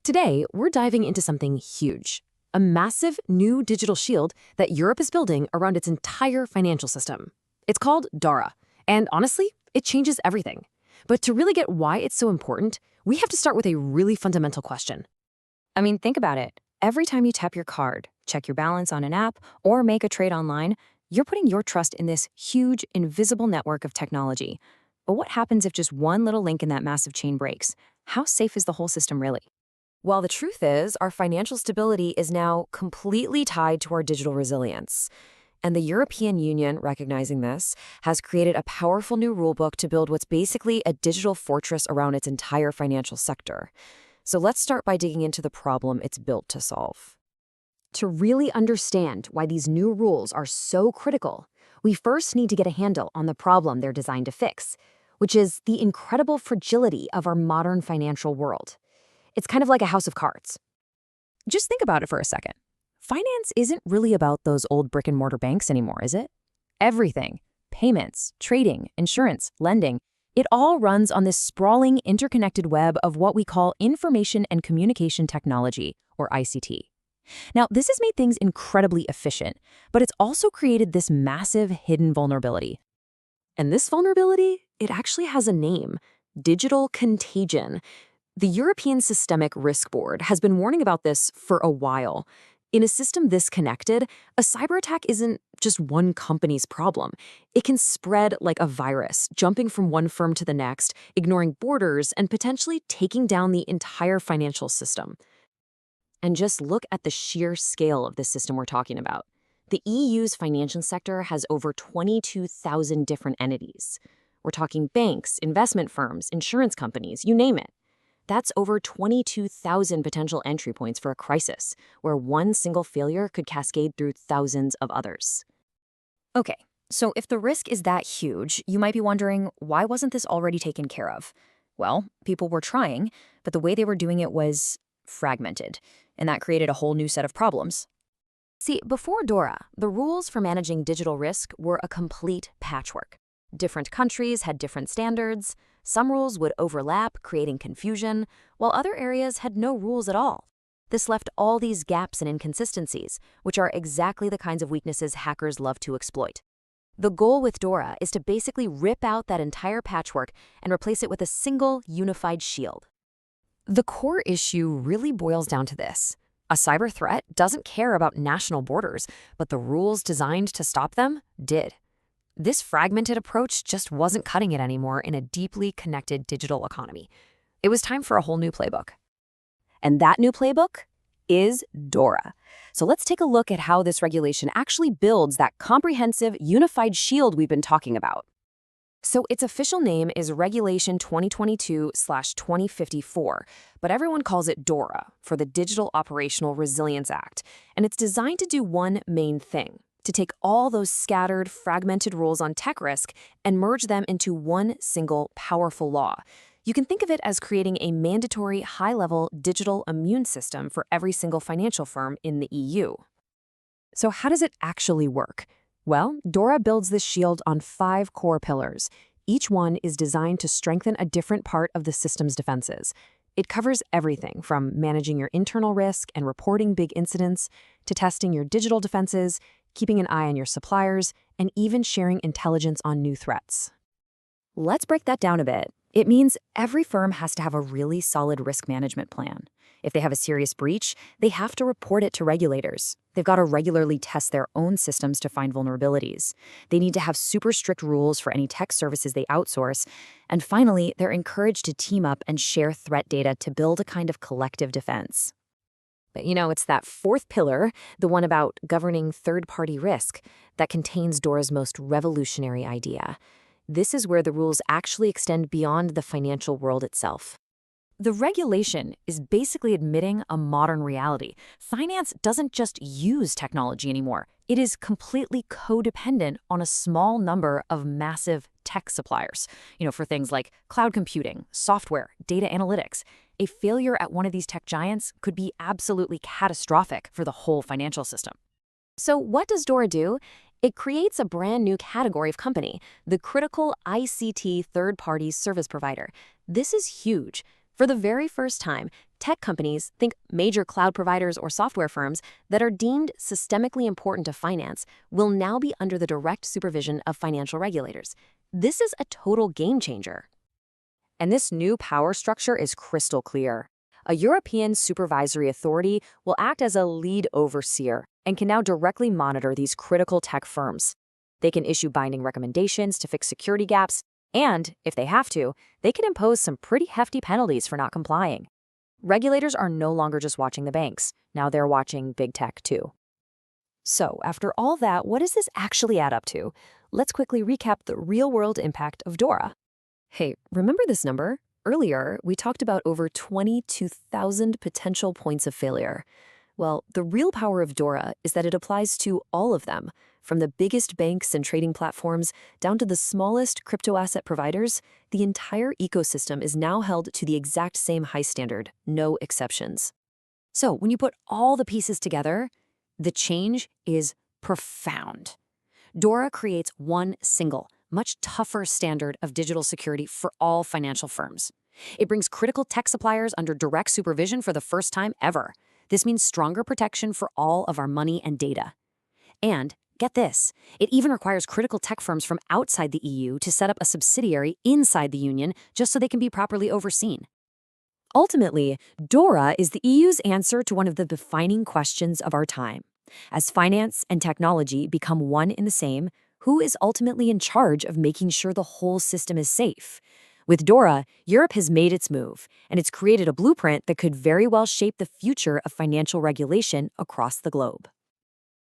Today, we're diving into something huge, a massive new digital shield that Europe is building around its entire financial system. It's called DORA, and honestly, it changes everything. But to really get why it's so important, we have to start with a really fundamental question. I mean, think about it. Every time you tap your card, check your balance on an app, or make a trade online, you're putting your trust in this huge, invisible network of technology. But what happens if just one little link in that massive chain breaks? How safe is the whole system really? Well, the truth is, our financial stability is now completely tied to our digital resilience. And the European Union, recognizing this, has created a powerful new rulebook to build what's basically a digital fortress around its entire financial sector. So let's start by digging into the problem it's built to solve. To really understand why these new rules are so critical, we first need to get a handle on the problem they're designed to fix, which is the incredible fragility of our modern financial world. It's kind of like a house of cards. Just think about it for a second. Finance isn't really about those old brick-and-mortar banks anymore, is it? Everything, payments, trading, insurance, lending, it all runs on this sprawling, interconnected web of what we call information and communication technology, or ICT. Now, this has made things incredibly efficient, but it's also created this massive hidden vulnerability. And this vulnerability, it actually has a name: digital contagion. The European Systemic Risk Board has been warning about this for a while. In a system this connected, a cyber attack isn't just one company's problem. It can spread like a virus, jumping from one firm to the next, ignoring borders, and potentially taking down the entire financial system. And just look at the sheer scale of the system we're talking about. The EU's financial sector has over 22,000 different entities. We're talking banks, investment firms, insurance companies, you name it. That's over 22,000 potential entry points for a crisis, where one single failure could cascade through thousands of others. Okay, so if the risk is that huge, you might be wondering, why wasn't this already taken care of? Well, people were trying, but the way they were doing it was fragmented, and that created a whole new set of problems. See, before DORA, the rules for managing digital risk were a complete patchwork. Different countries had different standards. Some rules would overlap, creating confusion, while other areas had no rules at all. This left all these gaps and inconsistencies, which are exactly the kinds of weaknesses hackers love to exploit. The goal with DORA is to basically rip out that entire patchwork and replace it with a single, unified shield. The core issue really boils down to this. A cyber threat doesn't care about national borders, but the rules designed to stop them did. This fragmented approach just wasn't cutting it anymore in a deeply connected digital economy. It was time for a whole new playbook. And that new playbook is DORA. So let's take a look at how this regulation actually builds that comprehensive, unified shield we've been talking about. So its official name is Regulation 2022/2054, but everyone calls it DORA for the Digital Operational Resilience Act, and it's designed to do one main thing: to take all those scattered, fragmented rules on tech risk and merge them into one single, powerful law. You can think of it as creating a mandatory, high-level digital immune system for every single financial firm in the EU. So how does it actually work? Well, DORA builds this shield on 5 core pillars. Each one is designed to strengthen a different part of the system's defenses. It covers everything from managing your internal risk and reporting big incidents, to testing your digital defenses, keeping an eye on your suppliers, and even sharing intelligence on new threats. Let's break that down a bit. It means every firm has to have a really solid risk management plan. If they have a serious breach, they have to report it to regulators. They've got to regularly test their own systems to find vulnerabilities. They need to have super strict rules for any tech services they outsource. And finally, they're encouraged to team up and share threat data to build a kind of collective defense. But it's that 4th pillar, the one about governing third-party risk, that contains DORA's most revolutionary idea. This is where the rules actually extend beyond the financial world itself. The regulation is basically admitting a modern reality. Finance doesn't just use technology anymore. It is completely codependent on a small number of massive tech suppliers, for things like cloud computing, software, data analytics. A failure at one of these tech giants could be absolutely catastrophic for the whole financial system. So what does DORA do? It creates a brand new category of company, the critical ICT third-party service provider. This is huge. For the very first time, Tech companies, think major cloud providers or software firms, that are deemed systemically important to finance will now be under the direct supervision of financial regulators. This is a total game changer. And this new power structure is crystal clear. A European supervisory authority will act as a lead overseer and can now directly monitor these critical tech firms. They can issue binding recommendations to fix security gaps, and, if they have to, they can impose some pretty hefty penalties for not complying. Regulators are no longer just watching the banks. Now they're watching big tech too. So, after all that, what does this actually add up to? Let's quickly recap the real-world impact of DORA. Hey, remember this number? Earlier, we talked about over 22,000 potential points of failure. Well, the real power of DORA is that it applies to all of them, from the biggest banks and trading platforms down to the smallest crypto asset providers. The entire ecosystem is now held to the exact same high standard, no exceptions. So, when you put all the pieces together, the change is profound. DORA creates one single, much tougher standard of digital security for all financial firms. It brings critical tech suppliers under direct supervision for the first time ever. This means stronger protection for all of our money and data. And, get this, it even requires critical tech firms from outside the EU to set up a subsidiary inside the Union just so they can be properly overseen. Ultimately, DORA is the EU's answer to one of the defining questions of our time. As finance and technology become one and the same, who is ultimately in charge of making sure the whole system is safe? With DORA, Europe has made its move, and it's created a blueprint that could very well shape the future of financial regulation across the globe.